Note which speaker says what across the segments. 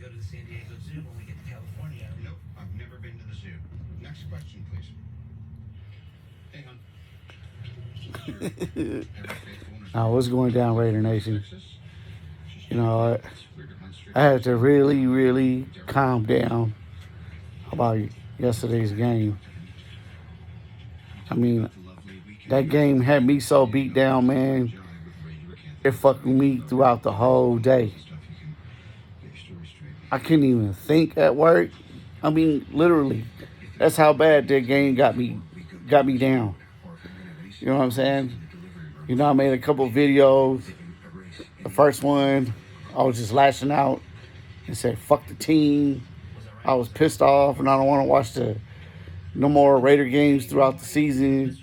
Speaker 1: go to the San Diego Zoo when we get to California.
Speaker 2: Nope, I've never been to the zoo. Next question, please. Hey, hon.
Speaker 3: Now, what's going down, Raider Nation? You know, I had to really, really calm down about yesterday's game. I mean, that game had me so beat down, man. It fucked me throughout the whole day. I couldn't even think at work. I mean, literally, that's how bad that game got me down. You know what I'm saying? You know, I made a couple of videos. The first one, I was just lashing out and said, fuck the team. I was pissed off and I don't want to watch no more Raider games throughout the season.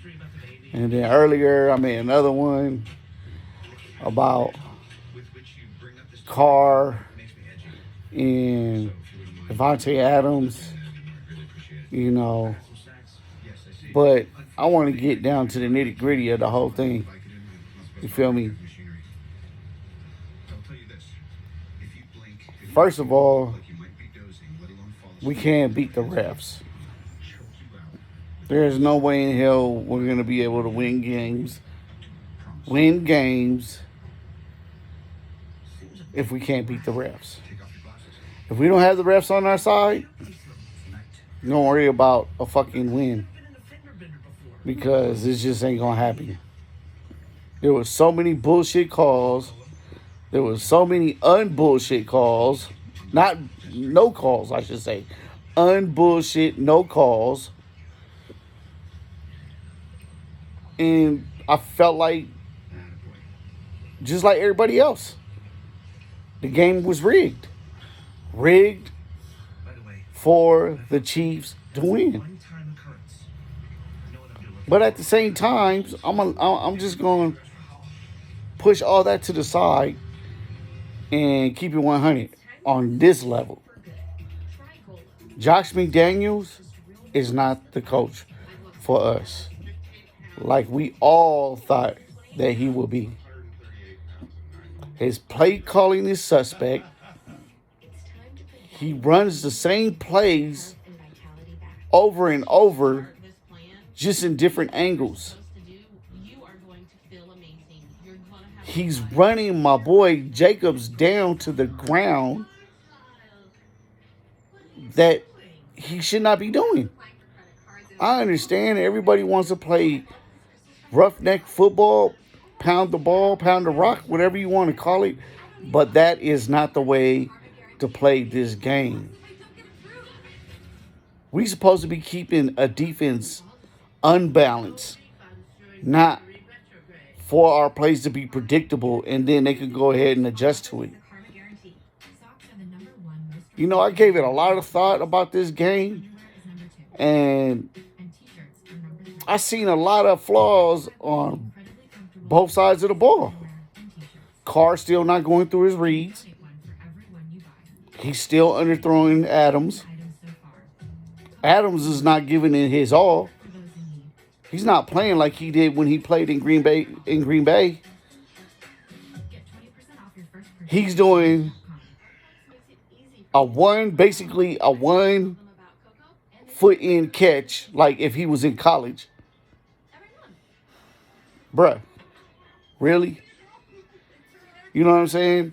Speaker 3: And then earlier, I made another one about Carr and Devontae Adams, you know. But I want to get down to the nitty gritty of the whole thing. You feel me? First of all, we can't beat the refs. There's no way in hell we're going to be able to win games if we can't beat the refs. If we don't have the refs on our side, don't worry about a fucking win, because it just ain't going to happen. There was so many bullshit calls. There was so many unbullshit calls. No calls, I should say. Unbullshit, no calls. And I felt like, just like everybody else, the game was rigged. Rigged for the Chiefs to win. But at the same time, I'm just going to push all that to the side and keep it 100 on this level. Josh McDaniels is not the coach for us, like we all thought that he would be. His play calling is suspect. He runs the same plays over and over, just in different angles. He's running my boy Jacobs down to the ground that he should not be doing. I understand everybody wants to play roughneck football, pound the ball, pound the rock, whatever you want to call it, but that is not the way to play this game. We're supposed to be keeping a defense unbalanced, not for our plays to be predictable, and then they can go ahead and adjust to it. You know, I gave it a lot of thought about this game, and I seen a lot of flaws on both sides of the ball. Carr still not going through his reads. He's still underthrowing Adams. Adams is not giving it his all. He's not playing like he did when he played in Green Bay. He's doing basically a 1 foot in catch, like if he was in college. Bruh, really? You know what I'm saying?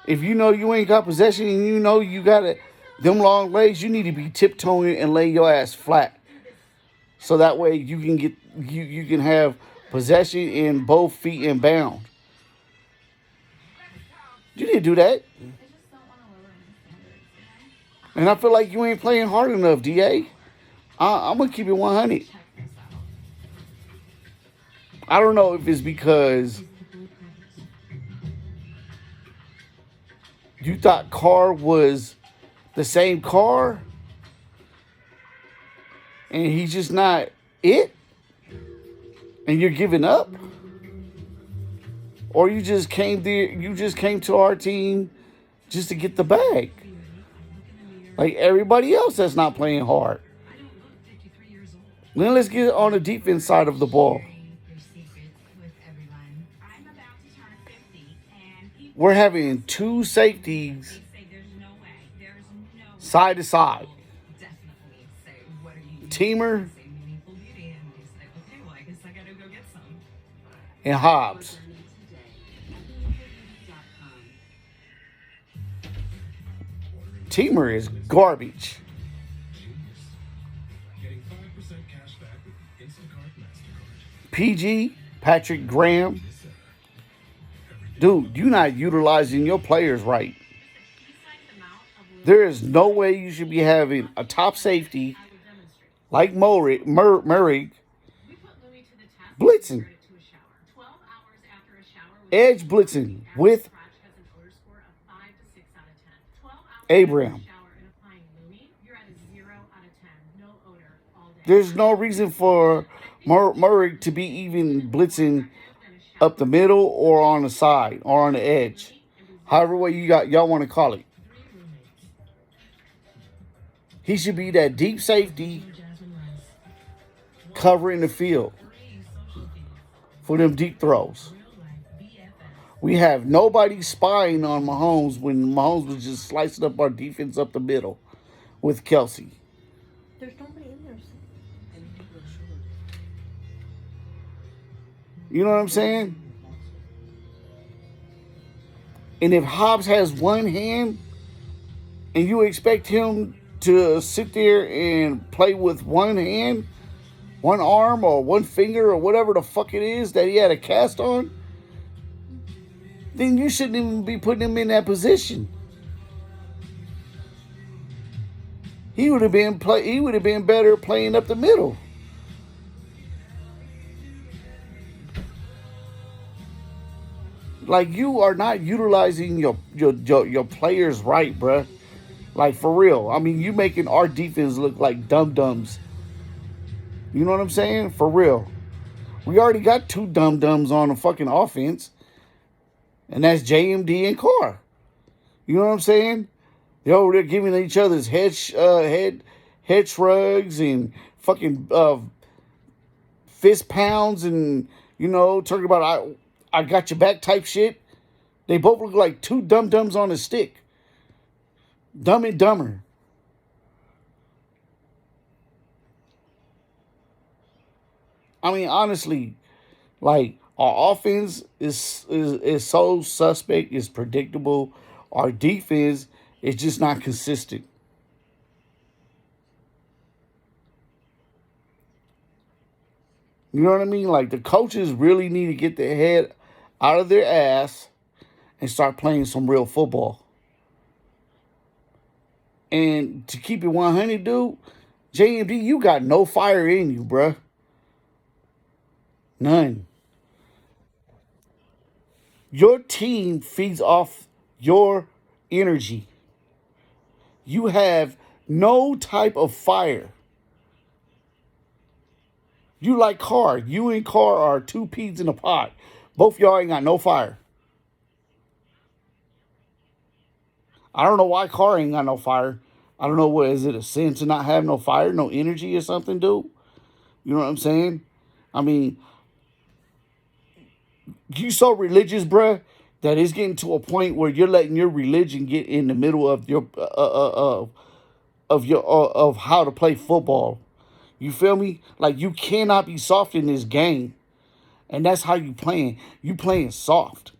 Speaker 3: If you know you ain't got possession and you know you got them long legs, you need to be tiptoeing and lay your ass flat. So that way you can have possession in both feet and bound. You didn't do that. And I feel like you ain't playing hard enough, DA. I'm going to keep it 100. I don't know if it's because you thought Carr was the same Carr and he's just not it, and you're giving up, or you just came to our team just to get the bag, like everybody else that's not playing hard. Then let's get on the defense side of the ball. We're having 2 safeties side to side.
Speaker 4: Definitely say, what are you eating?
Speaker 3: Teamer
Speaker 4: Say meaningful beauty, and you say, okay, well, I guess I gotta go get some.
Speaker 3: and Hobbs. Teamer is garbage.
Speaker 5: Getting 5% cash back with Instacart MasterCard.
Speaker 3: PG, Patrick Graham. Dude, you're not utilizing your players right. There is no way you should be having a top safety like Murray blitzing, edge blitzing with Abraham. There's no reason for Murray to be even blitzing up the middle or on the side or on the edge. However way y'all want to call it. He should be that deep safety covering the field for them deep throws. We have nobody spying on Mahomes when Mahomes was just slicing up our defense up the middle with Kelsey.
Speaker 6: There's nobody in there.
Speaker 3: You know what I'm saying? And if Hobbs has one hand and you expect him to sit there and play with one hand, one arm, or one finger, or whatever the fuck it is that he had a cast on, then you shouldn't even be putting him in that position. He would have been better playing up the middle. Like, you are not utilizing your players right, bruh. Like, for real. I mean, you making our defense look like dum-dums. You know what I'm saying? For real. We already got two dum-dums on the fucking offense. And that's JMD and Carr. You know what I'm saying? They're giving each other's head shrugs and fucking fist pounds and, you know, talking about I got your back type shit. They both look like two dum-dums on a stick. Dumb and Dumber. I mean, honestly, like, our offense is so suspect, it's predictable. Our defense is just not consistent. You know what I mean? Like, the coaches really need to get their head out of their ass and start playing some real football. And to keep it 100, dude, JMD, you got no fire in you, bruh. None. Your team feeds off your energy. You have no type of fire. You like Carr. You and Carr are two peas in a pot. Both y'all ain't got no fire. I don't know why Carr ain't got no fire. I don't know what, is it a sin to not have no fire, no energy or something, dude? You know what I'm saying? I mean, you so religious, bruh, that it's getting to a point where you're letting your religion get in the middle of your of how to play football. You feel me? Like, you cannot be soft in this game. And that's how you playing. You playing soft.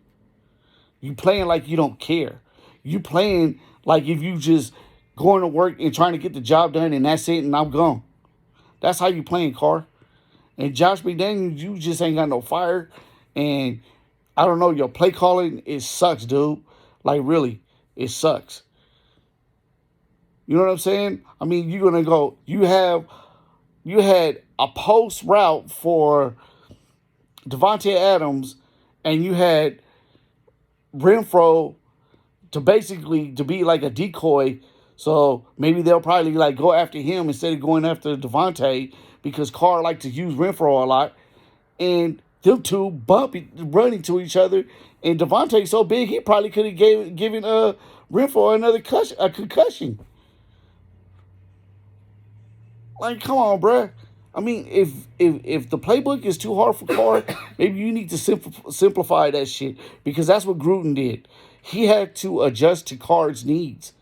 Speaker 3: You playing like you don't care. You playing like if you just going to work and trying to get the job done and that's it and I'm gone. That's how you playing, Carr. And Josh McDaniels, you just ain't got no fire. And I don't know, your play calling, it sucks, dude. Like, really, it sucks. You know what I'm saying? I mean, you're going to go, you had a post route for Devontae Adams, and you had Renfro to be like a decoy. So maybe they'll probably like go after him instead of going after Devontae, because Carr liked to use Renfro a lot. And them two running to each other. And Devontae's so big, he probably could have given Renfro another concussion. Like, come on, bruh. I mean, if the playbook is too hard for Carr, maybe you need to simplify that shit, because that's what Gruden did. He had to adjust to Carr's needs,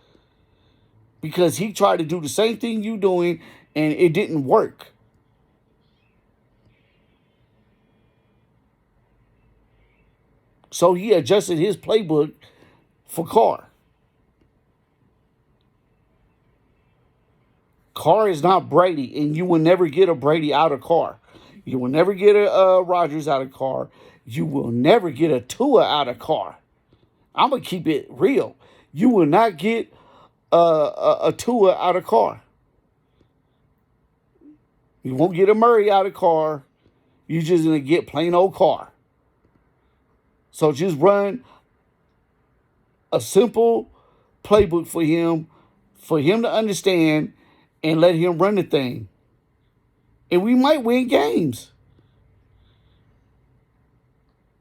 Speaker 3: because he tried to do the same thing you doing and it didn't work. So he adjusted his playbook for Carr. Carr is not Brady, and you will never get a Brady out of Carr. You will never get a Rodgers out of Carr. You will never get a Tua out of Carr. I'm going to keep it real. You will not get a Tua out of Carr. You won't get a Murray out of Carr. You're just going to get plain old Carr. So just run a simple playbook for him to understand, and let him run the thing. And we might win games.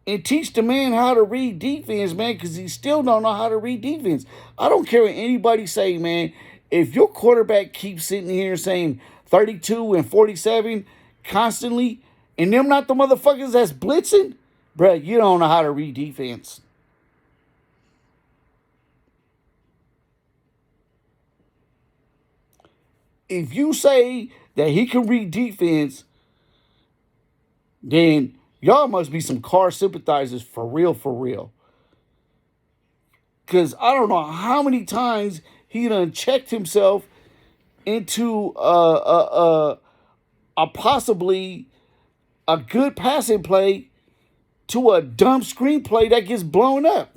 Speaker 3: And teach the man how to read defense, man, because he still don't know how to read defense. I don't care what anybody say, man. If your quarterback keeps sitting here saying 32 and 47 constantly, and them not the motherfuckers that's blitzing, bruh, you don't know how to read defense. If you say that he can read defense, then y'all must be some Carr sympathizers for real, for real. Because I don't know how many times he done checked himself into a possibly a good passing play to a dumb screenplay that gets blown up.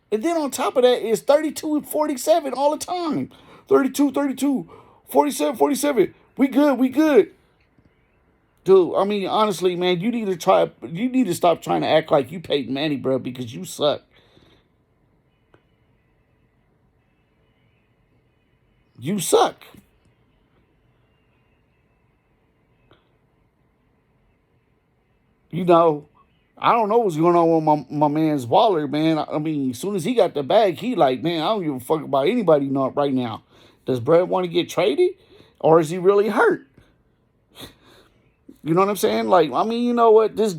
Speaker 3: And then on top of that is 32 and 47 all the time. 32, 47, 47. We good. Dude, I mean, honestly, man, you need to stop trying to act like you Peyton Manning, bro, because you suck. You suck. You know, I don't know what's going on with my man's Waller, man. I mean, as soon as he got the bag, he like, man, I don't give a fuck about anybody not right now. Does Brett want to get traded? Or is he really hurt? You know what I'm saying? Like, I mean, you know what? This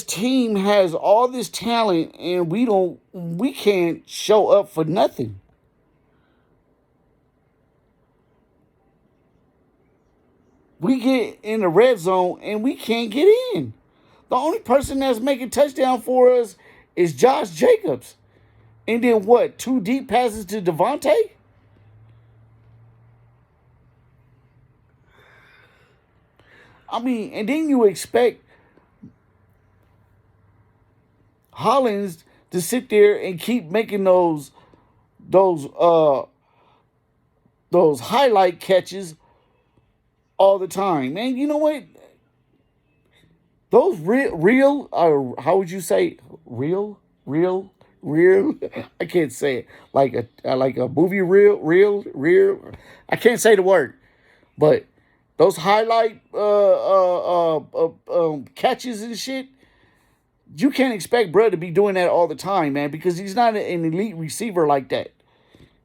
Speaker 3: team has all this talent, and we can't show up for nothing. We get in the red zone, and we can't get in. The only person that's making touchdown for us is Josh Jacobs. And then what? 2 deep passes to Devontae? I mean, and then you expect Hollins to sit there and keep making those highlight catches all the time. Man, you know what? Those real how would you say real? I can't say it. Like a movie real. I can't say the word. But those highlight catches and shit, you can't expect Brett to be doing that all the time, man, because he's not an elite receiver like that.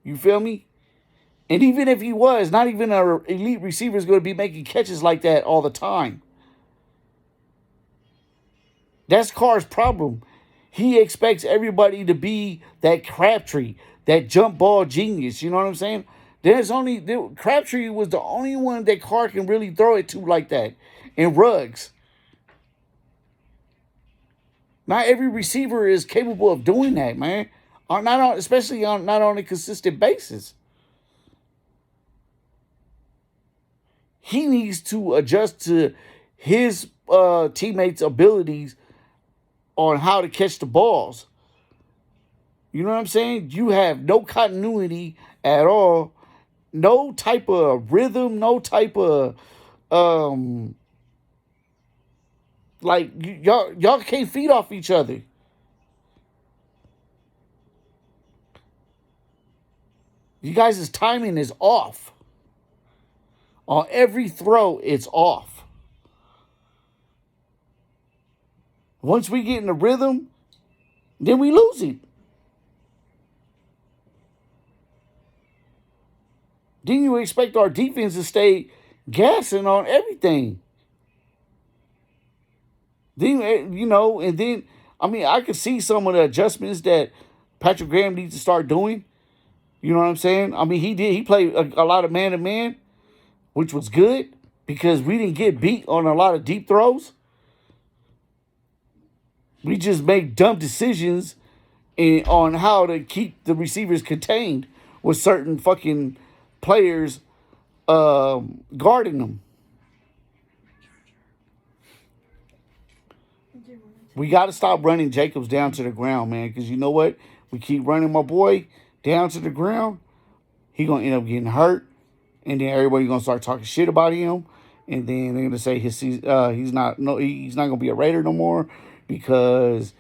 Speaker 3: You feel me? And even if he was, not even an elite receiver is going to be making catches like that all the time. That's Carr's problem. He expects everybody to be that Crabtree, that jump ball genius. You know what I'm saying? Crabtree was the only one that Carr can really throw it to like that. And Ruggs. Not every receiver is capable of doing that, man. Especially not on a consistent basis. He needs to adjust to his teammates' abilities on how to catch the balls. You know what I'm saying? You have no continuity at all. No type of rhythm, no type of y'all can't feed off each other. You guys' timing is off. On every throw, it's off. Once we get in the rhythm, then we lose it. Then you expect our defense to stay gassing on everything. Then, and then I mean, I could see some of the adjustments that Patrick Graham needs to start doing. You know what I'm saying? I mean, he played a lot of man-to-man, which was good because we didn't get beat on a lot of deep throws. We just make dumb decisions on how to keep the receivers contained with certain fucking players guarding them. We got to stop running Jacobs down to the ground, man, because you know what? We keep running my boy down to the ground, he going to end up getting hurt, and then everybody going to start talking shit about him, and then they're going to say he's not going to be a Raider no more because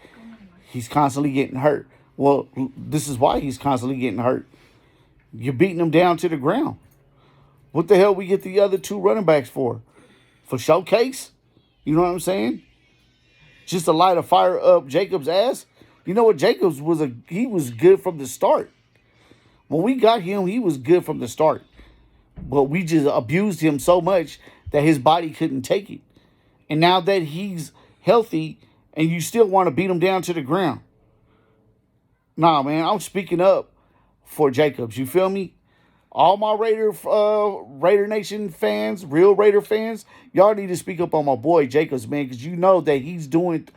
Speaker 3: he's constantly getting hurt. Well, this is why he's constantly getting hurt. You're beating him down to the ground. What the hell we get the other two running backs for? For showcase? You know what I'm saying? Just to light a fire up Jacobs' ass? You know what? Jacobs he was good from the start. When we got him, he was good from the start. But we just abused him so much that his body couldn't take it. And now that he's healthy and you still want to beat him down to the ground. Nah, man, I'm speaking up for Jacobs. You feel me? All my Raider Nation fans, real Raider fans, y'all need to speak up on my boy Jacobs, man, because you know that he's doing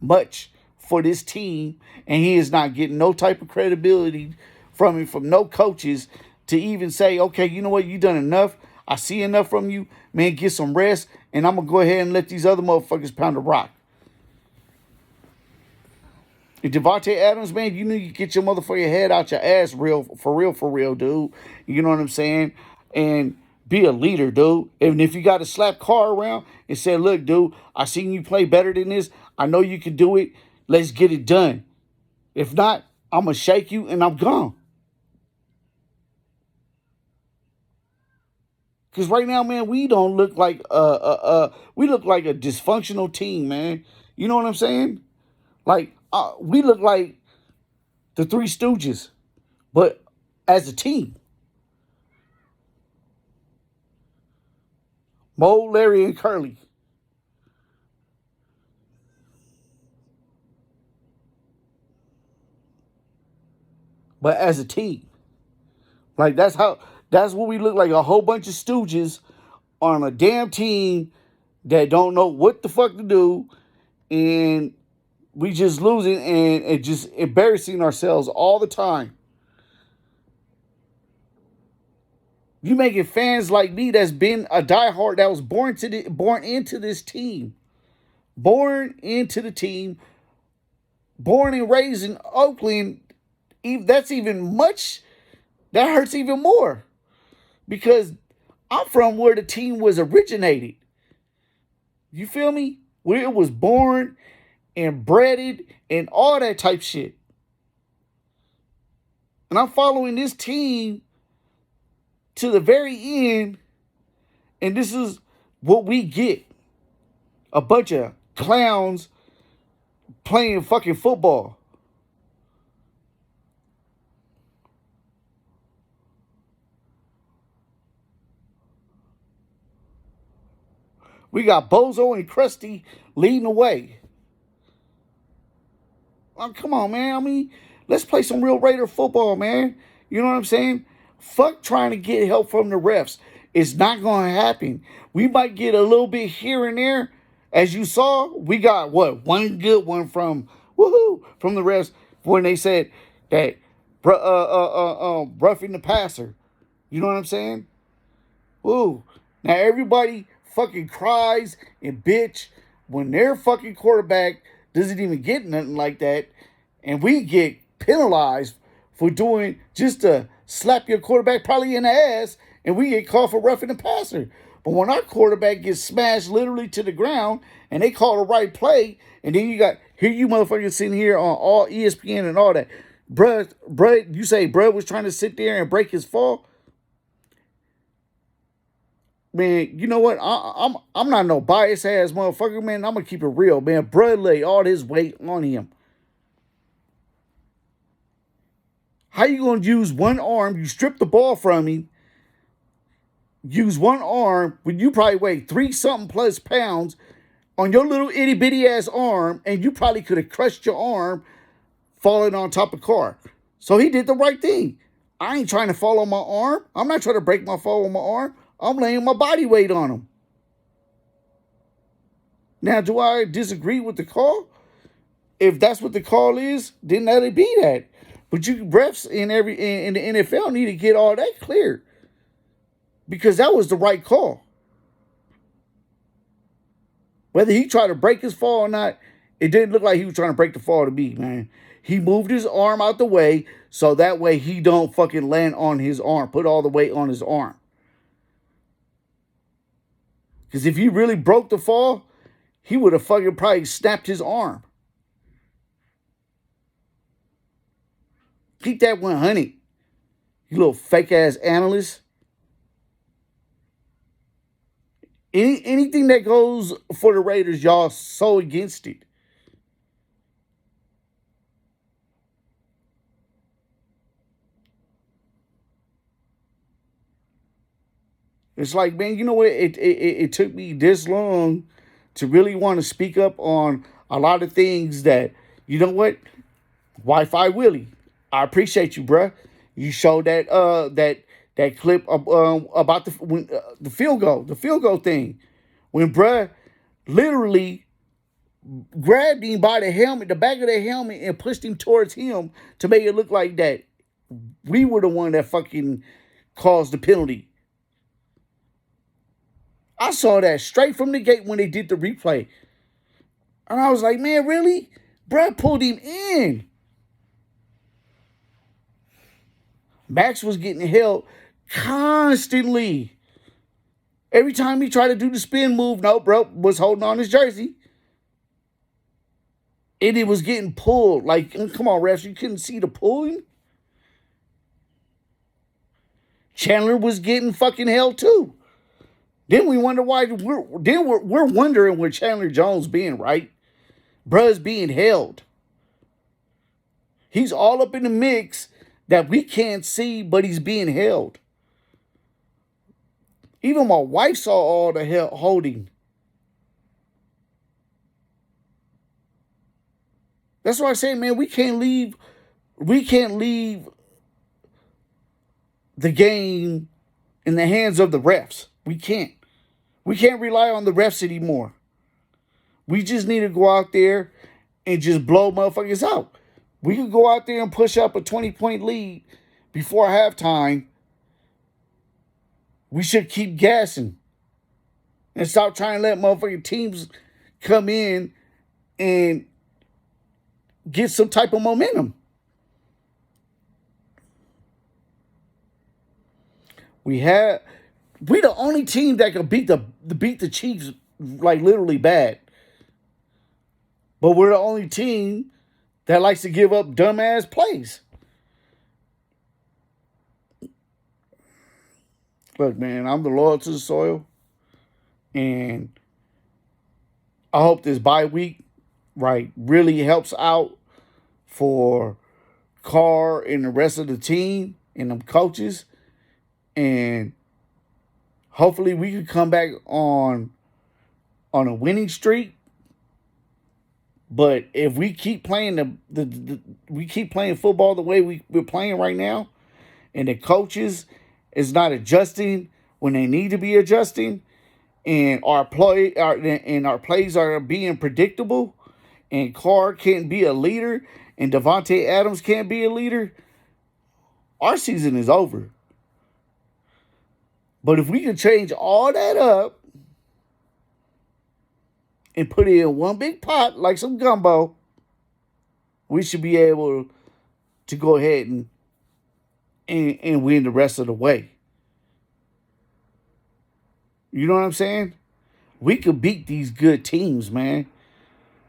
Speaker 3: much for this team, and he is not getting no type of credibility from no coaches to even say, okay, you know what, you done enough. I see enough from you, man. Get some rest, and I'm gonna go ahead and let these other motherfuckers pound the rock. And Devontae Adams, man, you need to get your motherfucking head out your ass for real, dude. You know what I'm saying? And be a leader, dude. And if you got to slap Carr around and say, look, dude, I seen you play better than this. I know you can do it. Let's get it done. If not, I'm going to shake you and I'm gone. Because right now, man, we don't look like we look like a dysfunctional team, man. You know what I'm saying? Like, we look like the Three Stooges, but as a team. Mo, Larry, and Curly. But as a team. Like, that's what we look like, a whole bunch of stooges on a damn team that don't know what the fuck to do, and we just losing and just embarrassing ourselves all the time. You making fans like me that's been a diehard, that was born into this team. Born into the team. Born and raised in Oakland. That's even much. That hurts even more. Because I'm from where the team was originated. You feel me? Where it was born and bred and all that type shit. And I'm following this team to the very end, and this is what we get. A bunch of clowns playing fucking football. We got Bozo and Krusty leading the way. Come on, man. I mean, let's play some real Raider football, man. You know what I'm saying? Fuck trying to get help from the refs. It's not going to happen. We might get a little bit here and there. As you saw, we got, one good one from the refs when they said that roughing the passer. You know what I'm saying? Ooh. Now everybody fucking cries and bitch when their fucking quarterback doesn't even get nothing like that, and we get penalized for doing just to slap your quarterback probably in the ass, and we get called for roughing the passer. But when our quarterback gets smashed literally to the ground, and they call the right play, and then you motherfuckers sitting here on all ESPN and all that, bruh, you say bruh was trying to sit there and break his fall. Man, you know what? I'm not no bias ass motherfucker, man. I'm gonna keep it real, man. Bruh lay all his weight on him. How you gonna use one arm? You strip the ball from him. Use one arm when you probably weigh 3-something plus pounds on your little itty bitty ass arm, and you probably could have crushed your arm falling on top of the car. So he did the right thing. I ain't trying to fall on my arm. I'm not trying to break my fall on my arm. I'm laying my body weight on him. Now, do I disagree with the call? If that's what the call is, then let it be that. But you refs in the NFL need to get all that cleared, because that was the right call. Whether he tried to break his fall or not, it didn't look like he was trying to break the fall to me, man. He moved his arm out the way so that way he don't fucking land on his arm, put all the weight on his arm. Because if he really broke the fall, he would have fucking probably snapped his arm. Keep that 100, you little fake ass analyst. Anything that goes for the Raiders, y'all so against it. It's like, man, you know what? It took me this long to really want to speak up on a lot of things that, you know what? Wi-Fi Willie, I appreciate you, bruh. You showed that clip about the field goal thing, when bruh literally grabbed him by the helmet, the back of the helmet, and pushed him towards him to make it look like that we were the one that fucking caused the penalty. I saw that straight from the gate when they did the replay. And I was like, man, really? Bruh pulled him in. Max was getting held constantly. Every time he tried to do the spin move, no, bro was holding on his jersey. And it was getting pulled. Like, come on, refs, you couldn't see the pulling? Chandler was getting fucking held too. Then we wonder why we're wondering where Chandler Jones being, right? Bruh's being held. He's all up in the mix that we can't see, but he's being held. Even my wife saw all the holding. That's why I say, man, we can't leave the game in the hands of the refs. We can't. We can't rely on the refs anymore. We just need to go out there and just blow motherfuckers out. We could go out there and push up a 20-point lead before halftime. We should keep gassing and stop trying to let motherfucking teams come in and get some type of momentum. We the only team that can beat the Chiefs, like, literally bad. But we're the only team that likes to give up dumbass plays. Look, man, I'm the loyal to the soil. And I hope this bye week, right, really helps out for Carr and the rest of the team and them coaches. And hopefully we can come back on a winning streak. But if we keep playing we keep playing football the way we're playing right now, and the coaches is not adjusting when they need to be adjusting, and our plays are being predictable, and Carr can't be a leader, and Davante Adams can't be a leader, our season is over. But if we can change all that up and put it in one big pot like some gumbo, we should be able to go ahead and win the rest of the way. You know what I'm saying? We could beat these good teams, man.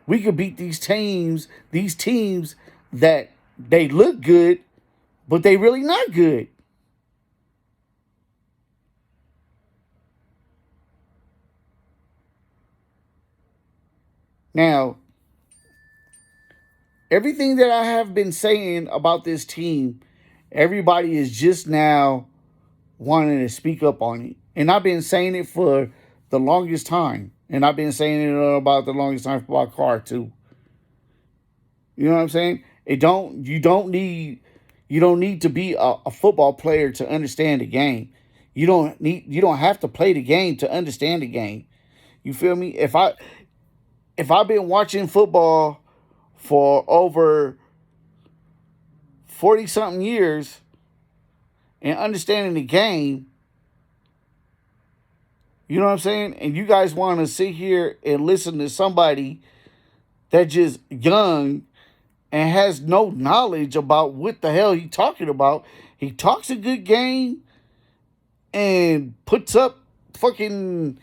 Speaker 3: We could beat these teams that they look good, but they really not good. Now, everything that I have been saying about this team, everybody is just now wanting to speak up on it. And I've been saying it for the longest time. And I've been saying it about the longest time about Carr too. You know what I'm saying? You don't need to be a football player to understand the game. You don't have to play the game to understand the game. You feel me? If I've been watching football for over 40 something years and understanding the game, you know what I'm saying? And you guys want to sit here and listen to somebody that just young and has no knowledge about what the hell he talking about. He talks a good game and puts up fucking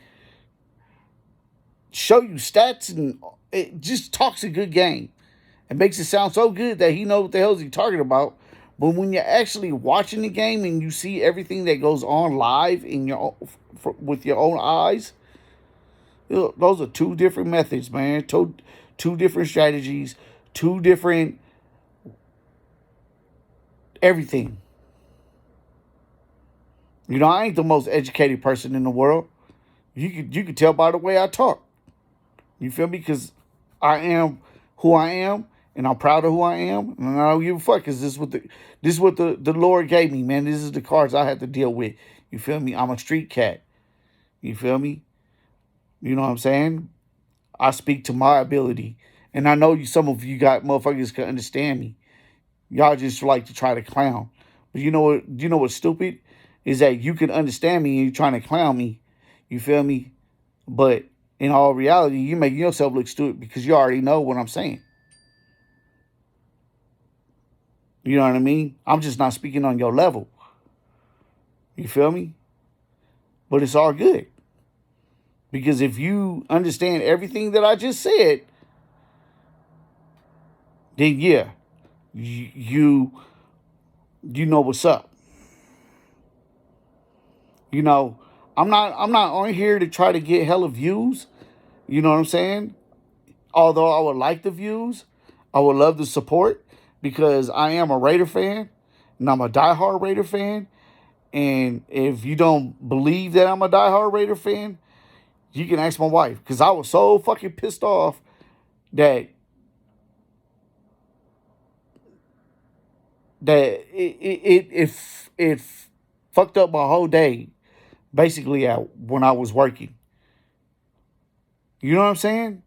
Speaker 3: show you stats, and it just talks a good game. It makes it sound so good that he knows what the hell he's talking about. But when you're actually watching the game and you see everything that goes on live in with your own eyes, those are two different methods, man. Two different strategies, two different everything. You know, I ain't the most educated person in the world. You could tell by the way I talk. You feel me? Because I am who I am, and I'm proud of who I am, and I don't give a fuck. Because this is what the Lord gave me, man. This is the cards I have to deal with. You feel me? I'm a street cat. You feel me? You know what I'm saying? I speak to my ability, and I know some of you got motherfuckers can understand me. Y'all just like to try to clown, but you know what? You know what's stupid is that you can understand me and you're trying to clown me. You feel me? But in all reality, you're making yourself look stupid because you already know what I'm saying. You know what I mean? I'm just not speaking on your level. You feel me? But it's all good. Because if you understand everything that I just said, then yeah, you know what's up. You know, I'm not on here to try to get hella views. You know what I'm saying? Although I would like the views, I would love the support because I am a Raider fan and I'm a diehard Raider fan. And if you don't believe that I'm a diehard Raider fan, you can ask my wife, because I was so fucking pissed off that it fucked up my whole day. Basically, when I was working. You know what I'm saying?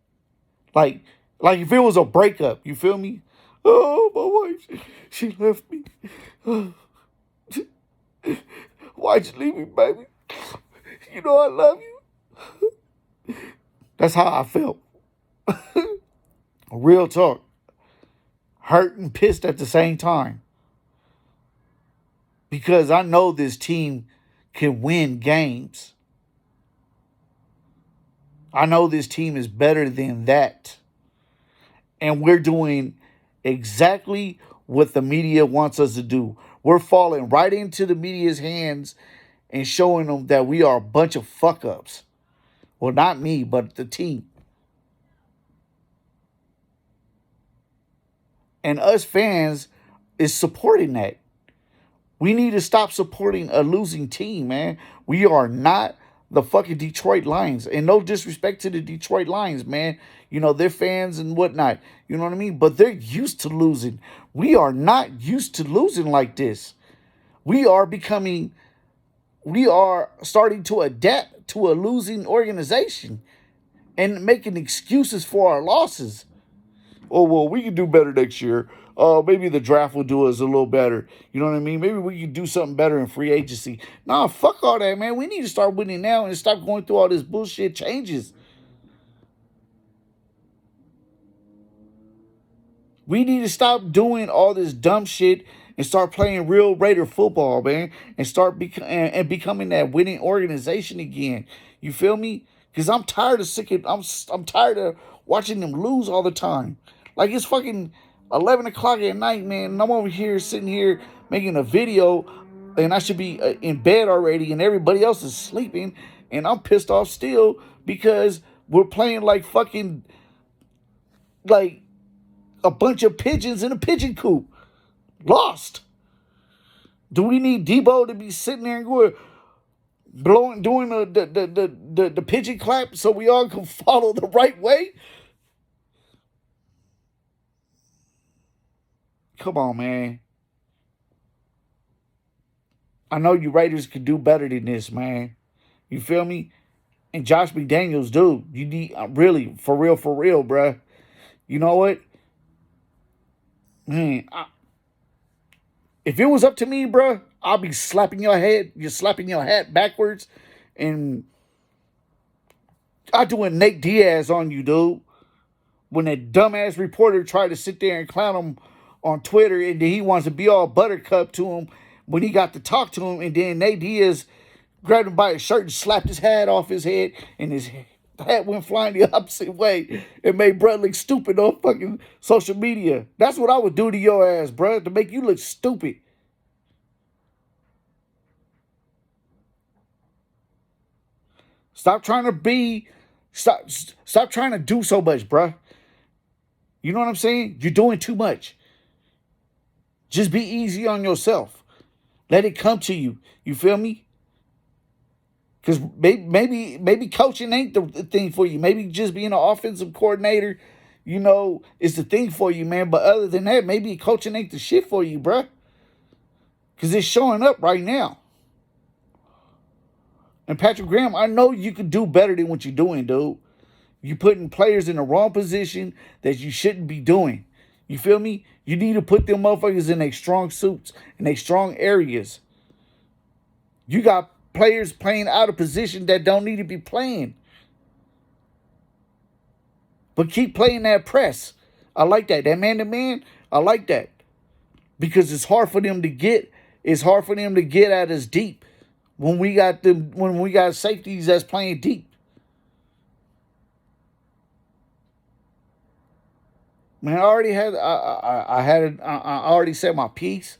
Speaker 3: Like if it was a breakup, you feel me? Oh, my wife, she left me. Why'd you leave me, baby? You know I love you. That's how I felt. Real talk. Hurt and pissed at the same time. Because I know this team can win games. I know this team is better than that. And we're doing exactly what the media wants us to do. We're falling right into the media's hands and showing them that we are a bunch of fuck-ups. Well, not me, but the team. And us fans is supporting that. We need to stop supporting a losing team, man. We are not the fucking Detroit Lions. And no disrespect to the Detroit Lions, man. You know, they're fans and whatnot. You know what I mean? But they're used to losing. We are not used to losing like this. We are starting to adapt to a losing organization and making excuses for our losses. Oh, well, we can do better next year. Maybe the draft will do us a little better. You know what I mean? Maybe we can do something better in free agency. Nah, fuck all that, man. We need to start winning now and stop going through all this bullshit changes. We need to stop doing all this dumb shit and start playing real Raider football, man. And start becoming that winning organization again. You feel me? Because I'm tired of I'm tired of watching them lose all the time. Like, it's fucking 11 o'clock at night, man, and I'm over here sitting here making a video, and I should be in bed already, and everybody else is sleeping, and I'm pissed off still because we're playing like fucking, like a bunch of pigeons in a pigeon coop. Lost. Do we need Debo to be sitting there and going, doing the pigeon clap so we all can follow the right way. Come on, man. I know you Raiders could do better than this, man. You feel me? And Josh McDaniels, dude, you need really for real, bruh. You know what, man? If it was up to me, bruh, I'll be slapping your head. You're slapping your hat backwards, and I doing Nate Diaz on you, dude. When that dumbass reporter tried to sit there and clown him on Twitter, and then he wants to be all buttercup to him when he got to talk to him, and then Nate Diaz grabbed him by his shirt and slapped his hat off his head, and his hat went flying the opposite way and made Brett look stupid on fucking social media. That's what I would do to your ass, bro, to make you look stupid. Stop trying to do so much, bruh. You know what I'm saying? You're doing too much. Just be easy on yourself. Let it come to you. You feel me? Because maybe coaching ain't the thing for you. Maybe just being an offensive coordinator, you know, is the thing for you, man. But other than that, maybe coaching ain't the shit for you, bruh. Because it's showing up right now. And Patrick Graham, I know you could do better than what you're doing, dude. You're putting players in the wrong position that you shouldn't be doing. You feel me? You need to put them motherfuckers in their strong suits, in their strong areas. You got players playing out of position that don't need to be playing. But keep playing that press. I like that. That man-to-man, I like that. Because it's hard for them to get at us deep. When we got safeties that's playing deep. Man, I already said my piece.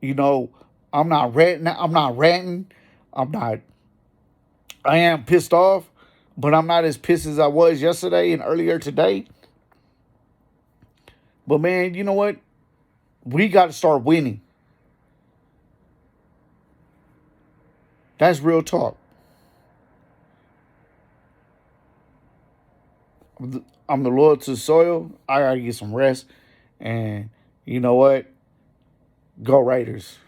Speaker 3: You know, I'm not ranting. I am pissed off, but I'm not as pissed as I was yesterday and earlier today. But man, you know what? We got to start winning. That's real talk. I'm the Lord to the soil. I gotta get some rest. And you know what? Go Raiders.